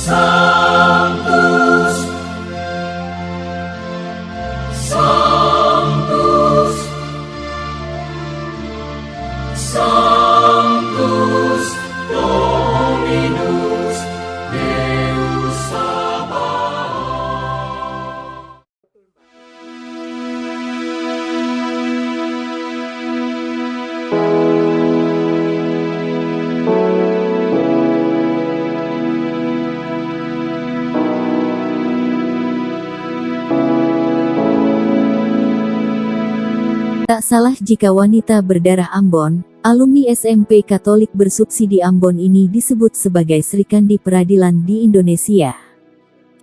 Sanctus, Sanctus, Sanctus Dominus Deus Sabaoth. Tak salah jika wanita berdarah Ambon, alumni SMP Katolik bersubsidi Ambon ini disebut sebagai Srikandi Peradilan di Indonesia.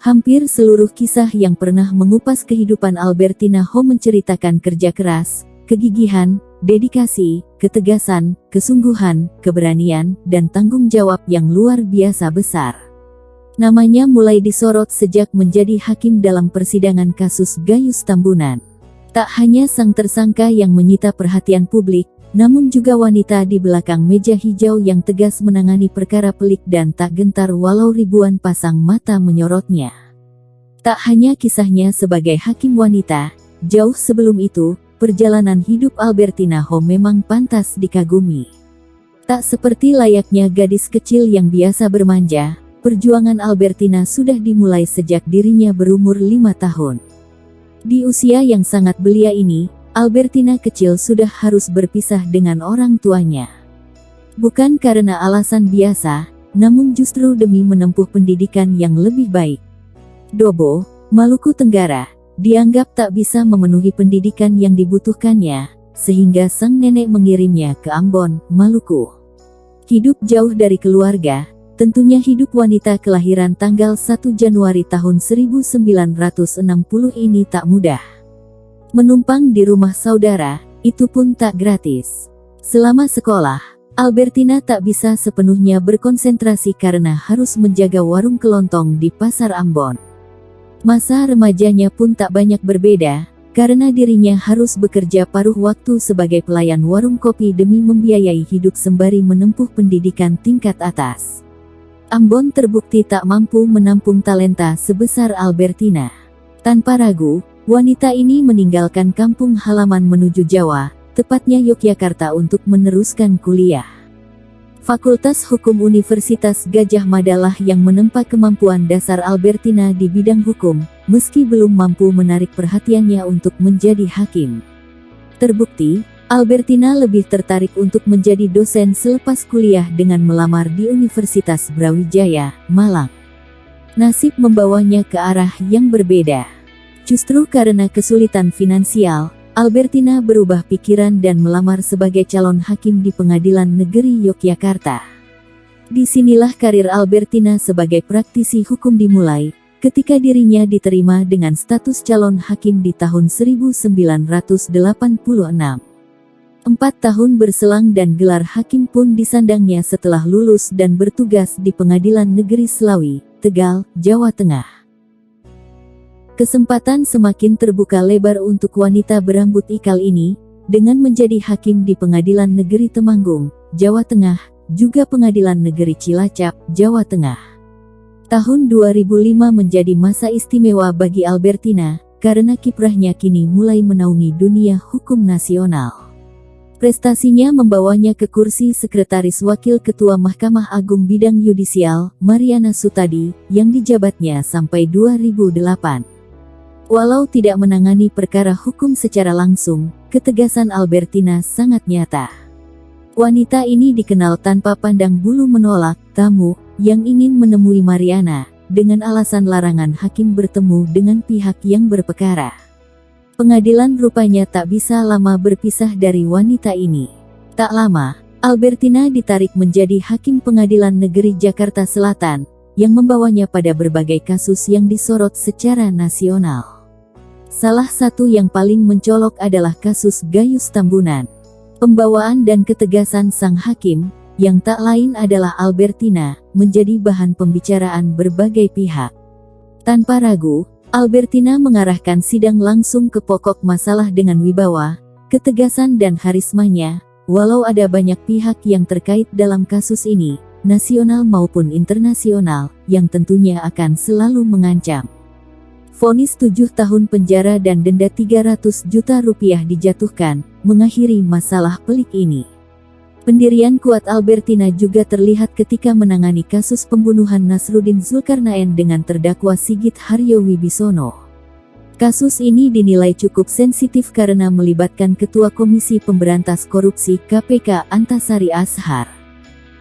Hampir seluruh kisah yang pernah mengupas kehidupan Albertina Ho menceritakan kerja keras, kegigihan, dedikasi, ketegasan, kesungguhan, keberanian, dan tanggung jawab yang luar biasa besar. Namanya mulai disorot sejak menjadi hakim dalam persidangan kasus Gayus Tambunan. Tak hanya sang tersangka yang menyita perhatian publik, namun juga wanita di belakang meja hijau yang tegas menangani perkara pelik dan tak gentar walau ribuan pasang mata menyorotnya. Tak hanya kisahnya sebagai hakim wanita, jauh sebelum itu, perjalanan hidup Albertina Ho memang pantas dikagumi. Tak seperti layaknya gadis kecil yang biasa bermanja, perjuangan Albertina sudah dimulai sejak dirinya berumur 5 tahun. Di usia yang sangat belia ini, Albertina kecil sudah harus berpisah dengan orang tuanya. Bukan karena alasan biasa, namun justru demi menempuh pendidikan yang lebih baik. Dobo, Maluku Tenggara, dianggap tak bisa memenuhi pendidikan yang dibutuhkannya, sehingga sang nenek mengirimnya ke Ambon, Maluku. Hidup jauh dari keluarga, tentunya hidup wanita kelahiran tanggal 1 Januari tahun 1960 ini tak mudah. Menumpang di rumah saudara, itu pun tak gratis. Selama sekolah, Albertina tak bisa sepenuhnya berkonsentrasi karena harus menjaga warung kelontong di Pasar Ambon. Masa remajanya pun tak banyak berbeda, karena dirinya harus bekerja paruh waktu sebagai pelayan warung kopi demi membiayai hidup sembari menempuh pendidikan tingkat atas. Ambon terbukti tak mampu menampung talenta sebesar Albertina. Tanpa ragu, wanita ini meninggalkan kampung halaman menuju Jawa, tepatnya Yogyakarta untuk meneruskan kuliah. Fakultas Hukum Universitas Gadjah Mada lah yang menempa kemampuan dasar Albertina di bidang hukum, meski belum mampu menarik perhatiannya untuk menjadi hakim. Terbukti, Albertina lebih tertarik untuk menjadi dosen selepas kuliah dengan melamar di Universitas Brawijaya, Malang. Nasib membawanya ke arah yang berbeda. Justru karena kesulitan finansial, Albertina berubah pikiran dan melamar sebagai calon hakim di Pengadilan Negeri Yogyakarta. Disinilah karir Albertina sebagai praktisi hukum dimulai, ketika dirinya diterima dengan status calon hakim di tahun 1986. 4 tahun berselang dan gelar hakim pun disandangnya setelah lulus dan bertugas di Pengadilan Negeri Selawi, Tegal, Jawa Tengah. Kesempatan semakin terbuka lebar untuk wanita berambut ikal ini, dengan menjadi hakim di Pengadilan Negeri Temanggung, Jawa Tengah, juga Pengadilan Negeri Cilacap, Jawa Tengah. Tahun 2005 menjadi masa istimewa bagi Albertina, karena kiprahnya kini mulai menaungi dunia hukum nasional. Prestasinya membawanya ke kursi Sekretaris Wakil Ketua Mahkamah Agung Bidang Yudisial, Mariana Sutadi, yang dijabatnya sampai 2008. Walau tidak menangani perkara hukum secara langsung, ketegasan Albertina sangat nyata. Wanita ini dikenal tanpa pandang bulu menolak tamu yang ingin menemui Mariana, dengan alasan larangan hakim bertemu dengan pihak yang berperkara. Pengadilan rupanya tak bisa lama berpisah dari wanita ini. Tak lama, Albertina ditarik menjadi hakim Pengadilan Negeri Jakarta Selatan, yang membawanya pada berbagai kasus yang disorot secara nasional. Salah satu yang paling mencolok adalah kasus Gayus Tambunan. Pembawaan dan ketegasan sang hakim, yang tak lain adalah Albertina, menjadi bahan pembicaraan berbagai pihak. Tanpa ragu, Albertina mengarahkan sidang langsung ke pokok masalah dengan wibawa, ketegasan dan harismanya. Walau ada banyak pihak yang terkait dalam kasus ini, nasional maupun internasional, yang tentunya akan selalu mengancam. Vonis 7 tahun penjara dan denda 300 juta rupiah dijatuhkan, mengakhiri masalah pelik ini. Pendirian kuat Albertina juga terlihat ketika menangani kasus pembunuhan Nasruddin Zulkarnaen dengan terdakwa Sigit Haryo Wibisono. Kasus ini dinilai cukup sensitif karena melibatkan Ketua Komisi Pemberantas Korupsi KPK Antasari Ashar.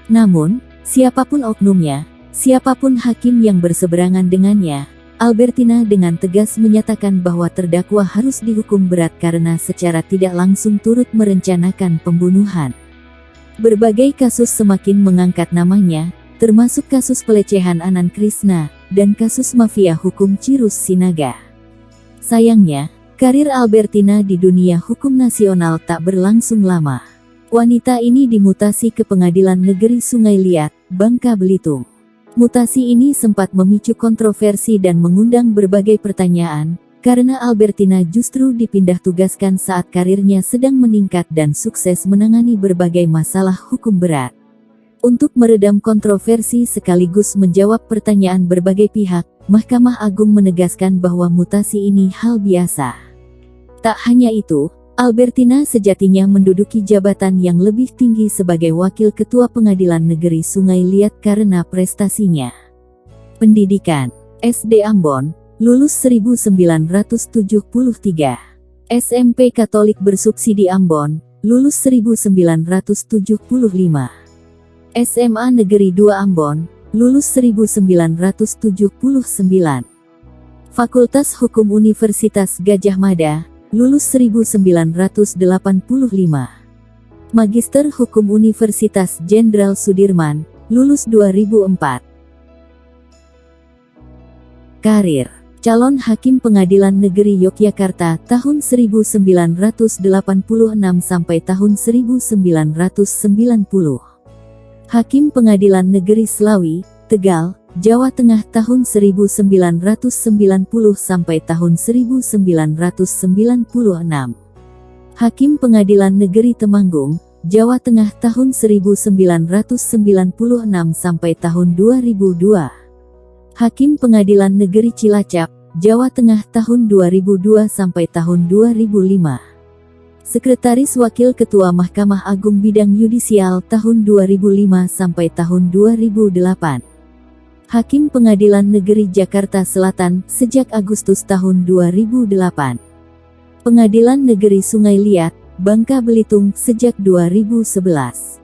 Namun, siapapun oknumnya, siapapun hakim yang berseberangan dengannya, Albertina dengan tegas menyatakan bahwa terdakwa harus dihukum berat karena secara tidak langsung turut merencanakan pembunuhan. Berbagai kasus semakin mengangkat namanya, termasuk kasus pelecehan Anan Krishna, dan kasus mafia hukum Cirus Sinaga. Sayangnya, karir Albertina di dunia hukum nasional tak berlangsung lama. Wanita ini dimutasi ke Pengadilan Negeri Sungai Liat, Bangka Belitung. Mutasi ini sempat memicu kontroversi dan mengundang berbagai pertanyaan, karena Albertina justru dipindah tugaskan saat karirnya sedang meningkat dan sukses menangani berbagai masalah hukum berat. Untuk meredam kontroversi sekaligus menjawab pertanyaan berbagai pihak, Mahkamah Agung menegaskan bahwa mutasi ini hal biasa. Tak hanya itu, Albertina sejatinya menduduki jabatan yang lebih tinggi sebagai Wakil Ketua Pengadilan Negeri Sungai Liat karena prestasinya. Pendidikan, SD Ambon, lulus 1973. SMP Katolik bersubsidi Ambon, lulus 1975. SMA Negeri 2 Ambon, lulus 1979. Fakultas Hukum Universitas Gadjah Mada, lulus 1985. Magister Hukum Universitas Jenderal Sudirman, lulus 2004. Karir calon hakim Pengadilan Negeri Yogyakarta tahun 1986 sampai tahun 1990. Hakim Pengadilan Negeri Slawi, Tegal, Jawa Tengah tahun 1990 sampai tahun 1996. Hakim Pengadilan Negeri Temanggung, Jawa Tengah tahun 1996 sampai tahun 2002. Hakim Pengadilan Negeri Cilacap, Jawa Tengah tahun 2002 sampai tahun 2005. Sekretaris Wakil Ketua Mahkamah Agung Bidang Yudisial tahun 2005 sampai tahun 2008. Hakim Pengadilan Negeri Jakarta Selatan sejak Agustus tahun 2008. Pengadilan Negeri Sungai Liat, Bangka Belitung sejak 2011.